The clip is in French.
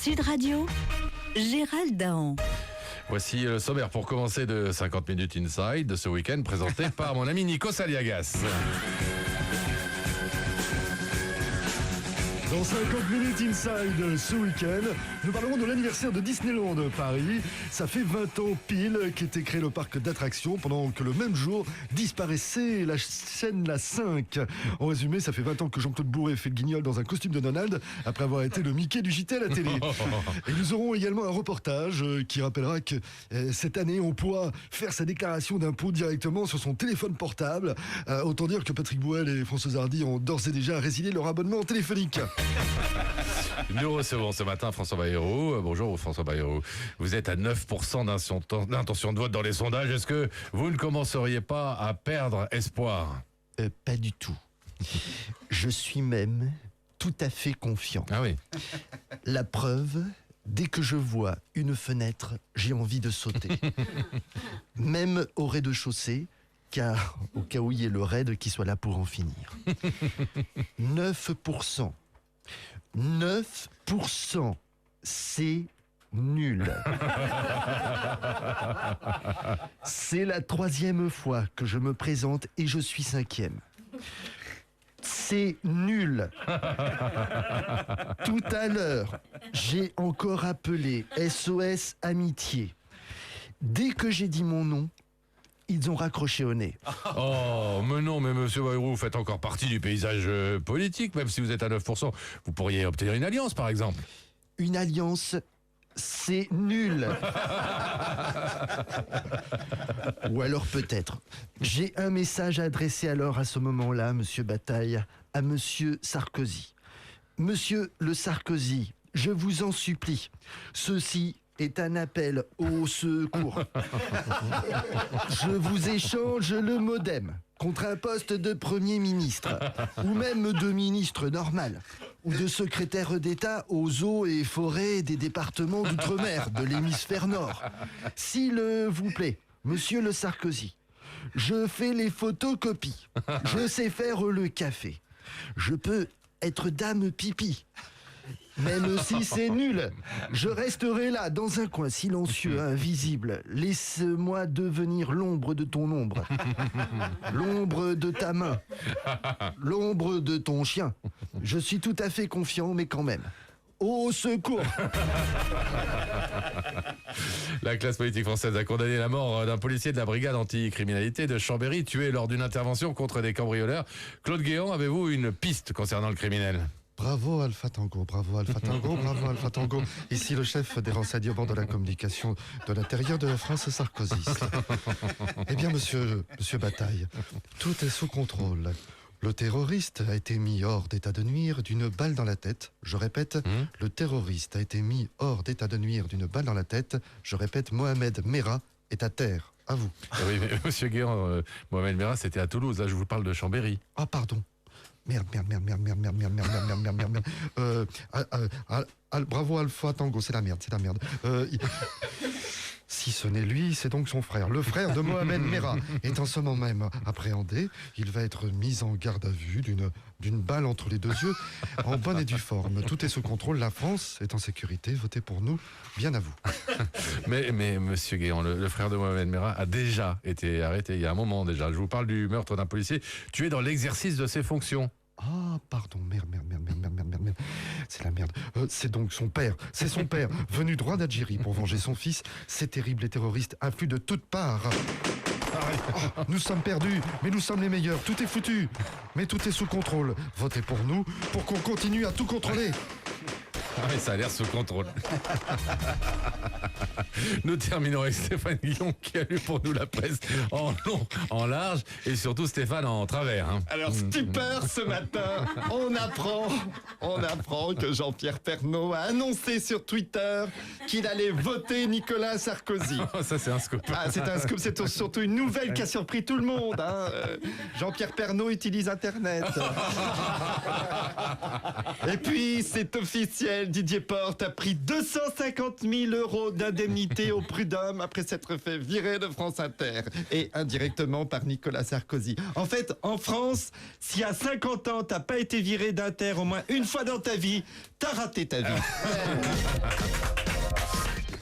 Sud Radio, Gérald Dahan. Voici le sommaire pour commencer de 50 minutes Inside de ce week-end présenté par mon ami Nikos Aliagas. Dans 50 minutes Inside ce week-end, nous parlerons de l'anniversaire de Disneyland Paris. Ça fait 20 ans pile qu'était créé le parc d'attractions pendant que le même jour disparaissait la chaîne La 5. En résumé, ça fait 20 ans que Jean-Claude Bourré fait le guignol dans un costume de Donald après avoir été le Mickey du JT à la télé. Et nous aurons également un reportage qui rappellera que cette année, on pourra faire sa déclaration d'impôt directement sur son téléphone portable. Autant dire que Patrick Bouel et Françoise Hardy ont d'ores et déjà résilié leur abonnement téléphonique. Nous recevons ce matin François Bayrou. Bonjour François Bayrou. Vous êtes à 9% d'intention de vote dans les sondages. Est-ce que vous ne commenceriez pas à perdre espoir ? Pas du tout. Je suis même tout à fait confiant. Ah oui. La preuve, dès que je vois une fenêtre, j'ai envie de sauter. Même au rez-de-chaussée, car au cas où il y ait le raid qui soit là pour en finir. 9%. 9%, c'est nul. C'est la 3e fois que je me présente et je suis 5e. C'est nul. Tout à l'heure, j'ai encore appelé SOS Amitié. Dès que j'ai dit mon nom, ils ont raccroché au nez. Oh, mais non, mais monsieur Bayrou, vous faites encore partie du paysage politique, même si vous êtes à 9%. Vous pourriez obtenir une alliance, par exemple. Une alliance, c'est nul. Ou alors peut-être. J'ai un message à adresser alors à ce moment-là, monsieur Bataille, à monsieur Sarkozy. Monsieur le Sarkozy, je vous en supplie, ceci est un appel au secours. Je vous échange le modem contre un poste de Premier ministre, ou même de ministre normal, ou de secrétaire d'État aux eaux et forêts des départements d'outre-mer de l'hémisphère nord. S'il vous plaît, monsieur le Sarkozy, je fais les photocopies, je sais faire le café, je peux être dame pipi. Même si c'est nul, je resterai là, dans un coin silencieux, invisible. Laisse-moi devenir l'ombre de ton ombre. L'ombre de ta main. L'ombre de ton chien. Je suis tout à fait confiant, mais quand même. Au secours! La classe politique française a condamné la mort d'un policier de la brigade anticriminalité de Chambéry, tué lors d'une intervention contre des cambrioleurs. Claude Guéant, avez-vous une piste concernant le criminel ? Bravo Alpha Tango, bravo Alpha Tango, bravo Alpha Tango. Ici le chef des renseignements de la communication de l'intérieur de la France sarkozyste. Eh bien monsieur Bataille, tout est sous contrôle. Le terroriste a été mis hors d'état de nuire d'une balle dans la tête. Je répète, le terroriste a été mis hors d'état de nuire d'une balle dans la tête. Je répète, Mohamed Merah est à terre. À vous. Ah oui, mais monsieur Guéant, Mohamed Merah, c'était à Toulouse. Là, je vous parle de Chambéry. Ah pardon. Merde. Bravo Alpha Tango, c'est la merde. Si ce n'est lui, c'est donc son frère. Le frère de Mohamed Merah est en ce moment même appréhendé. Il va être mis en garde à vue d'une balle entre les deux yeux, en bonne et due forme. Tout est sous contrôle, la France est en sécurité. Votez pour nous, bien à vous. Mais monsieur Guéant, le frère de Mohamed Merah a déjà été arrêté il y a un moment déjà. Je vous parle du meurtre d'un policier tué dans l'exercice de ses fonctions. Ah, pardon, merde. C'est la merde. C'est donc son père. C'est son père, venu droit d'Algérie pour venger son fils. Ces terribles terroristes affluent de toutes parts. Oh, nous sommes perdus, mais nous sommes les meilleurs. Tout est foutu, mais tout est sous contrôle. Votez pour nous, pour qu'on continue à tout contrôler. Ah oui, ça a l'air sous contrôle. Nous terminons avec Stéphane Guillon qui a lu pour nous la presse en long, en large et surtout Stéphane en travers. Alors, stupeur, ce matin, on apprend que Jean-Pierre Pernaut a annoncé sur Twitter qu'il allait voter Nicolas Sarkozy. Oh, ça, c'est un scoop. Ah, c'est un scoop, c'est surtout une nouvelle qui a surpris tout le monde. Jean-Pierre Pernaut utilise Internet. Et puis, c'est officiel, Didier Porte a pris 250 000 € d'indemnité indemnité au prud'homme après s'être fait virer de France Inter et indirectement par Nicolas Sarkozy. En fait, en France, si à 50 ans, t'as pas été viré d'Inter au moins une fois dans ta vie, t'as raté ta vie.